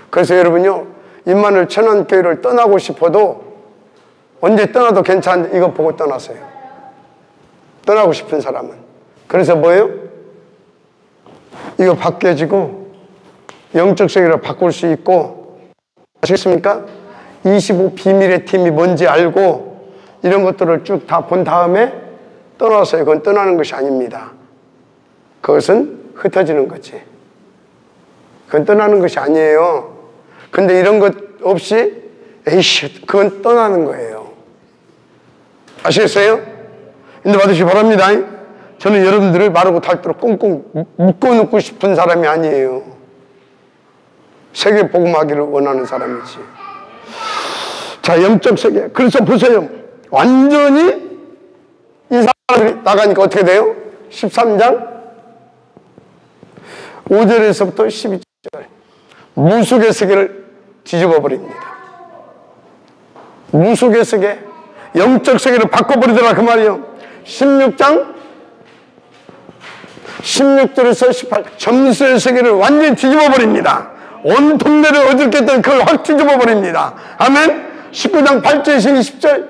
그래서 여러분요, 임마누엘 천안교회를 떠나고 싶어도 언제 떠나도 괜찮은데 이거 보고 떠나세요. 떠나고 싶은 사람은. 그래서 뭐예요? 이거 바뀌어지고 영적 세계를 바꿀 수 있고, 아시겠습니까? 25 비밀의 팀이 뭔지 알고 이런 것들을 쭉 다 본 다음에 떠나서요. 그건 떠나는 것이 아닙니다. 그것은 흩어지는 거지. 그건 떠나는 것이 아니에요. 근데 이런 것 없이 에이씨, 그건 떠나는 거예요. 아시겠어요? 인도 받으시기 바랍니다. 저는 여러분들을 마르고 닳도록 꽁꽁 묶어놓고 싶은 사람이 아니에요. 세계 복음하기를 원하는 사람이지. 자, 영적 세계. 그래서 보세요. 완전히 이 사람들이 나가니까 어떻게 돼요? 13장 5절에서부터 12절. 무속의 세계를 뒤집어 버립니다. 무속의 세계, 영적 세계를 바꿔버리더라 그 말이에요. 16장 16절에서 18절 점수의 세계를 완전히 뒤집어 버립니다. 온 동네를 어둡게 했던 그걸 확 뒤집어 버립니다. 아멘. 19장 8절에서 20절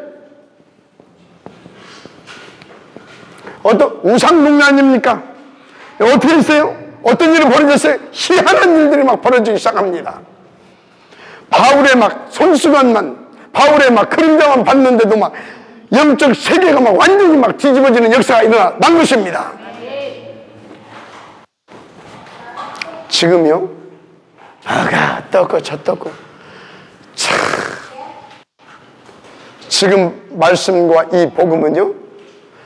어떤 우상농리 아닙니까? 어떻게 했어요? 어떤 일이 벌어졌어요? 희한한 일들이 막 벌어지기 시작합니다. 바울의 막 손수건만, 바울의 막 그림자만 봤는데도 막 영적 세계가 막 완전히 막 뒤집어지는 역사가 일어난 것입니다. 지금요, 아가 떴고 저 떴고, 참, 지금 말씀과 이 복음은요,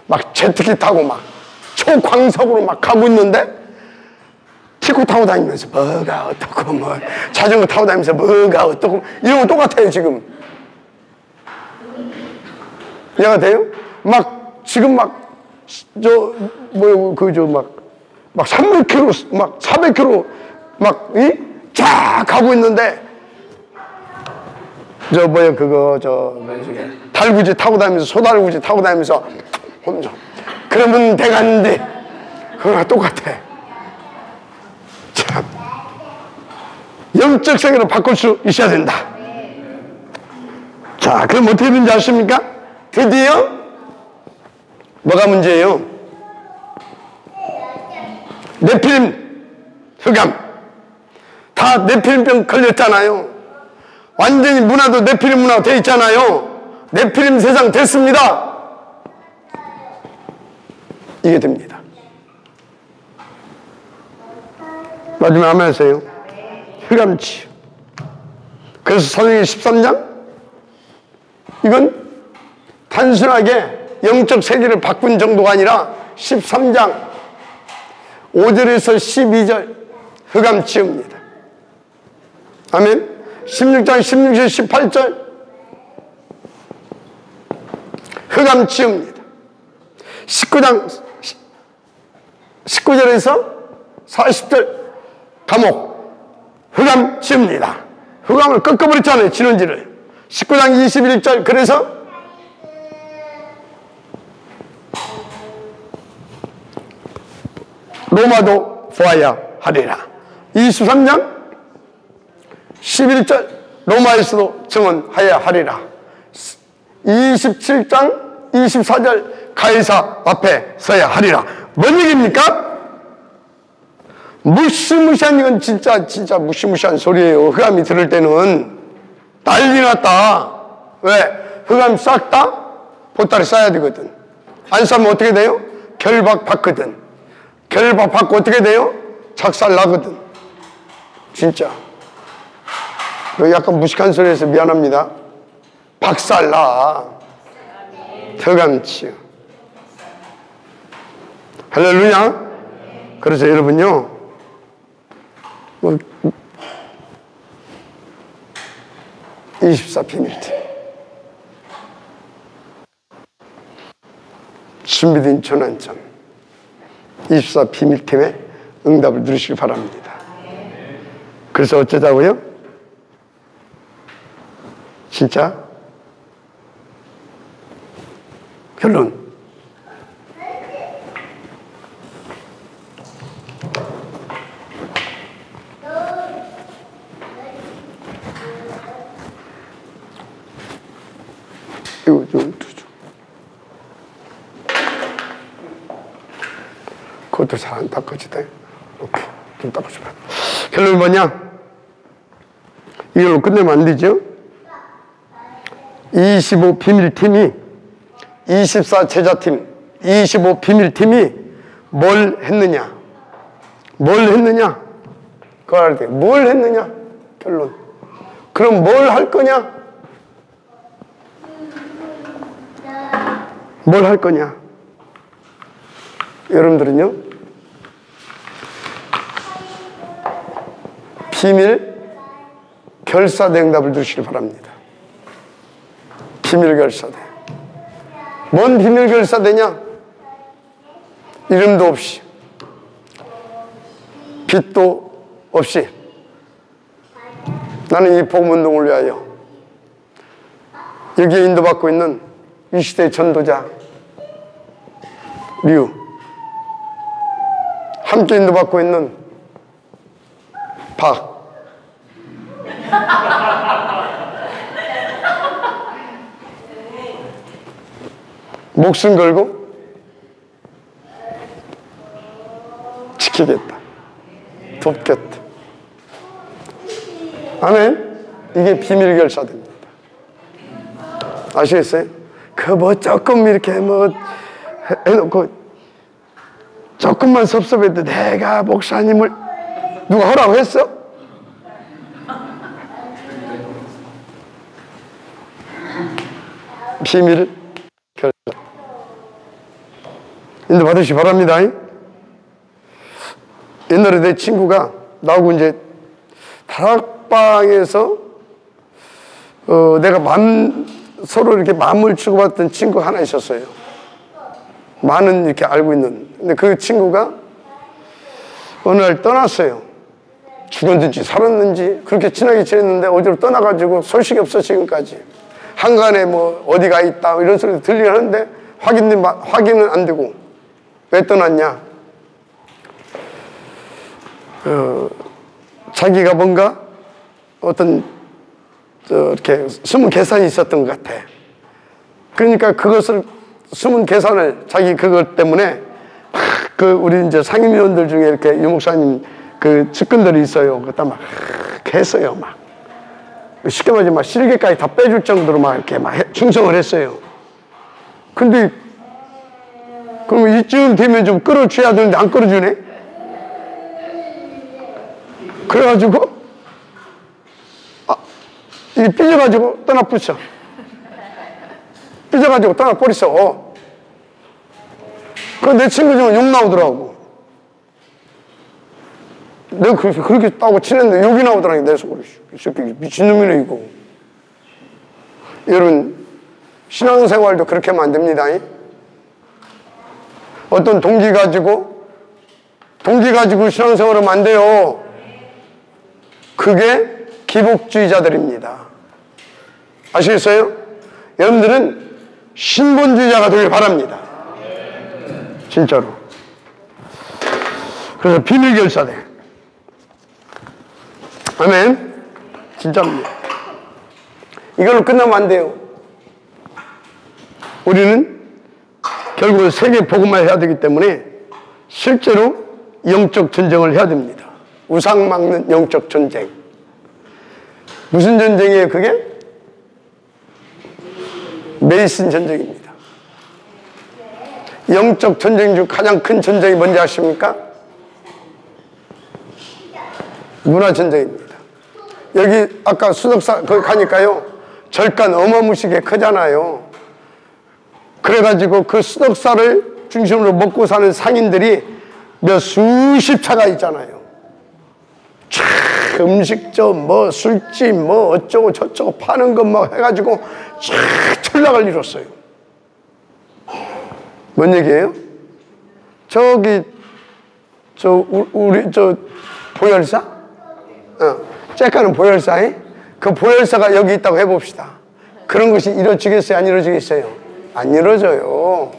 막 제트기 타고 막 초광석으로 막 가고 있는데, 티코 타고 다니면서 뭐가 어떻고, 뭐 자전거 타고 다니면서 뭐가 어떻고, 이런 거 똑같아요 지금. 이해가 돼요? 막 지금 막 저 뭐 그 저 막 300km 막 400km 막 쫙 가고 있는데, 저 뭐야 그거 저 달구지 타고 다니면서, 소달구지 타고 다니면서 혼자 그러면 돼가는데 그거랑 똑같아. 참, 영적 세계로 바꿀 수 있어야 된다. 자, 그럼 어떻게 되는지 아십니까? 드디어 뭐가 문제예요? 네필림 흑암. 다 네필림병 걸렸잖아요. 완전히 문화도 네필림 문화가 돼 있잖아요. 네필림 세상 됐습니다. 이게 됩니다. 마지막에 아멘 하세요. 흑암치. 그래서 사도행전 13장 이건 단순하게 영적 세계를 바꾼 정도가 아니라 13장 5절에서 12절 흑암 치웁니다. 아멘. 16장 16절 18절 흑암 치웁니다. 19장 19절에서 40절 감옥 흑암 치웁니다. 흑암을 꺾어버렸잖아요. 진원지를. 19장 21절. 그래서 로마도 보아야 하리라. 23장 11절. 로마에서도 증언하여야 하리라. 27장 24절. 가이사 앞에 서야 하리라. 뭔 얘기입니까? 무시무시한, 이건 진짜 무시무시한 소리예요. 흑암이 들을 때는 난리 났다. 왜? 흑암이 싹 다 보따리 싸야 되거든. 안 싸면 어떻게 돼요? 결박 받거든. 결박 받고 어떻게 돼요? 작살 나거든. 진짜. 약간 무식한 소리해서 미안합니다. 박살 나. 흑암치. 할렐루야. 그래서 여러분요, 24 비밀팀 준비된 전환점 24 비밀팀의 응답을 누리시기 바랍니다. 그래서 어쩌자고요? 진짜 결론, 이거 좀 두죠. 그것도 잘 안 닦아지다. 이렇게 좀 닦아줘봐. 결론이 뭐냐? 이걸로 끝내면 안 되죠? 25 비밀팀이, 24 제자팀, 25 비밀팀이 뭘 했느냐? 뭘 했느냐? 그걸 알아야 돼. 뭘 했느냐? 결론. 그럼 뭘 할 거냐? 뭘 할 거냐? 여러분들은요, 비밀 결사대 응답을 두시기 바랍니다. 비밀 결사대. 뭔 비밀 결사대냐? 이름도 없이, 빛도 없이, 나는 이 복음운동을 위하여 여기에 인도받고 있는 이 시대의 전도자 류, 함께 인도받고 있는 박, 목숨 걸고 지키겠다, 돕겠다. 아멘. 이게 비밀 결사됩니다. 아시겠어요? 그 뭐 조금 이렇게 뭐 해놓고 조금만 섭섭해도 내가 목사님을 누가 하라고 했어? 비밀 결사. 인도 받으시기 바랍니다. 옛날에 내 친구가 나하고 이제 다락방에서 내가 서로 이렇게 마음을 주고받던 친구 하나 있었어요. 많은 이렇게 알고 있는. 근데 그 친구가 어느 날 떠났어요. 죽었는지 살았는지 그렇게 친하게 지냈는데 어디로 떠나가지고 소식이 없어 지금까지. 한간에 뭐 어디가 있다 이런 소리 들리긴 하는데 확인은 안 되고. 왜 떠났냐? 자기가 뭔가 어떤 이렇게 숨은 계산이 있었던 것 같아. 그러니까 그것을 숨은 계산을 자기 그것 때문에 우리 이제 상임위원들 중에 이렇게 유 목사님 그 측근들이 있어요. 그다 막 했어요. 막 쉽게 말하면 막 실개까지 다 빼줄 정도로 막 이렇게 막 충성을 했어요. 근데 그럼 이쯤 되면 좀 끌어줘야 되는데 안 끌어주네. 그래가지고 이 삐져가지고 떠나버렸어. 삐져가지고 떠나버렸어. 그 내 친구 중에 욕 나오더라고. 내가 그렇게 따고 친했는데 욕이 나오더라고. 내 속으로. 이 새끼 미친놈이네 이거. 여러분 신앙생활도 그렇게 하면 안 됩니다. 어떤 동기 가지고 신앙생활하면 안 돼요. 그게 기복주의자들입니다. 아시겠어요? 여러분들은 신본주의자가 되길 바랍니다. 진짜로. 그래서 비밀결사대. 아멘. 진짜입니다. 이걸로 끝나면 안 돼요. 우리는 결국은 세계 복음화를 해야 되기 때문에 실제로 영적 전쟁을 해야 됩니다. 우상 막는 영적 전쟁. 무슨 전쟁이에요 그게? 메이슨 전쟁입니다. 영적 전쟁 중 가장 큰 전쟁이 뭔지 아십니까? 문화 전쟁입니다. 여기 아까 수덕사 거기 가니까요 절간 어마무시하게 크잖아요. 그래가지고 그 수덕사를 중심으로 먹고 사는 상인들이 몇 수십 차가 있잖아요. 음식점 뭐 술집 뭐 어쩌고 저쩌고 파는 것 막 해가지고 쫙 전락을 이뤘어요. 뭔 얘기예요? 저기 우리 보혈사? 째까는 보혈사에 그 보혈사가 여기 있다고 해봅시다. 그런 것이 이루어지겠어요? 안 이루어지겠어요? 안 이루어져요.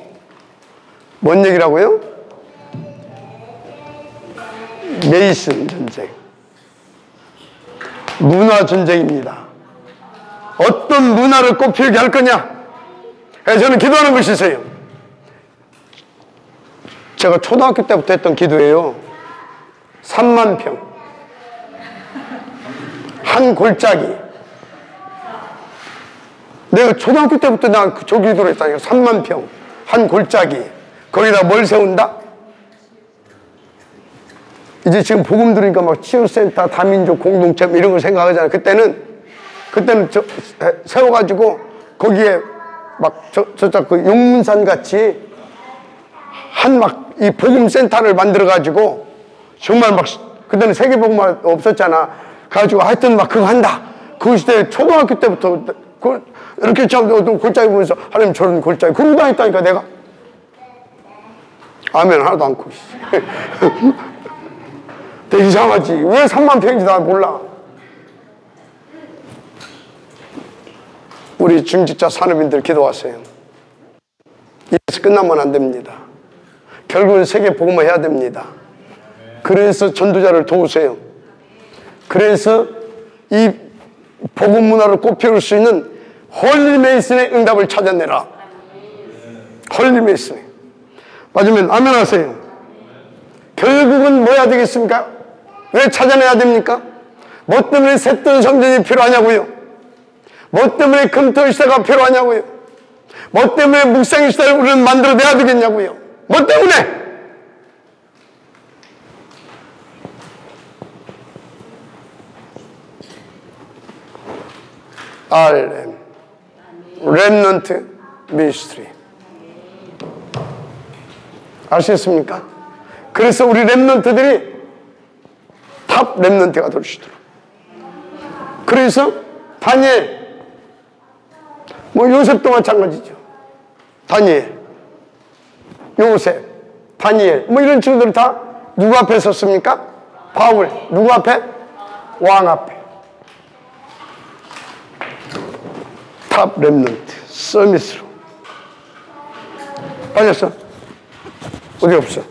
뭔 얘기라고요? 메이슨 전쟁. 문화 전쟁입니다. 어떤 문화를 꽃피우게 할 거냐? 그래서 저는 기도하는 것이 있어요. 제가 초등학교 때부터 했던 기도예요. 3만 평. 한 골짜기. 내가 초등학교 때부터 나 저 기도를 했다니까. 3만 평. 한 골짜기. 거기다 뭘 세운다? 이제 지금 복음 들으니까 막 치유센터, 다민족 공동체 이런 걸 생각하잖아요. 그때는 세워가지고 거기에 막 저쪽 그 용문산 같이 한 막 이 복음센터를 만들어가지고 정말 막 그때는 세계복음화 없었잖아. 가지고 하여튼 막 그거 한다. 그 시대 초등학교 때부터 이렇게 참 골짜기 보면서 하나님 저런 골짜기 그러고 다녔다니까 내가. 아멘 하나도 않고. 되게 이상하지. 왜 3만 평인지 나 몰라. 우리 중직자 산업인들 기도하세요. 이래서 끝나면 안 됩니다. 결국은 세계 복음화 해야 됩니다. 그래서 전도자를 도우세요. 그래서 이 복음 문화를 꽃피울 수 있는 홀리 메이슨의 응답을 찾아내라. 홀리 메이슨. 맞으면 아멘 하세요. 결국은 뭐 해야 되겠습니까? 왜 찾아내야 됩니까? 뭐 때문에 쇳돈 성전이 필요하냐고요? 뭐 때문에 금토 시대가 필요하냐고요? 뭐 때문에 묵상 시대를 우리는 만들어내야 되겠냐고요? 뭐 때문에? RM 렘넌트 미니스트리. 아시겠습니까? 그래서 우리 렘넌트들이 탑 렘넌트가 될 수 있도록. 그래서 다니엘, 뭐 요셉도 마찬가지죠. 다니엘, 요셉, 다니엘, 뭐 이런 친구들 다 누구 앞에 섰습니까? 바울. 누구 앞에? 왕 앞에. 탑 렘넌트 서밋으로. 빠졌어? 어디 없어?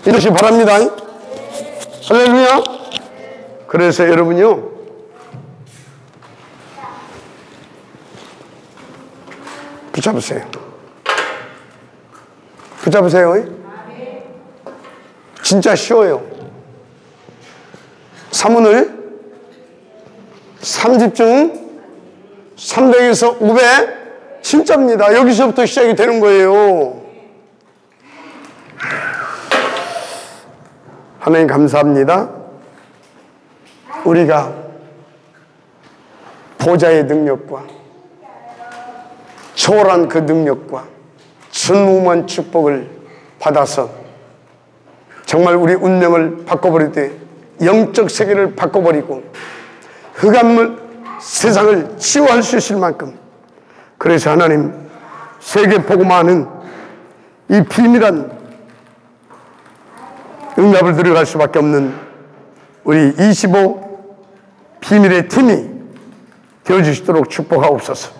이러시 바랍니다. 할렐루야. 그래서 여러분요, 붙잡으세요. 붙잡으세요. 진짜 쉬워요. 사문을 3집 중 300에서 500 진짜입니다. 여기서부터 시작이 되는 거예요. 하나님 감사합니다. 우리가 보좌의 능력과 초월한 그 능력과 전무한 축복을 받아서 정말 우리 운명을 바꿔버리되 영적 세계를 바꿔버리고 흑암물 세상을 치유할 수 있을 만큼, 그래서 하나님 세계 복음화는 이 비밀한 응답을 들어갈 수밖에 없는 우리 25 비밀의 팀이 되어주시도록 축복하옵소서.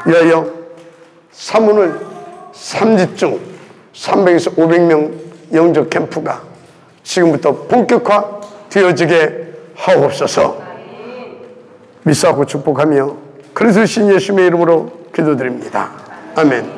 이하여 사문을 3집중 300에서 500명 영적 캠프가 지금부터 본격화 되어지게 하옵소서. 믿사하고 축복하며 그리스도 신 예수님의 이름으로 기도드립니다. 아멘.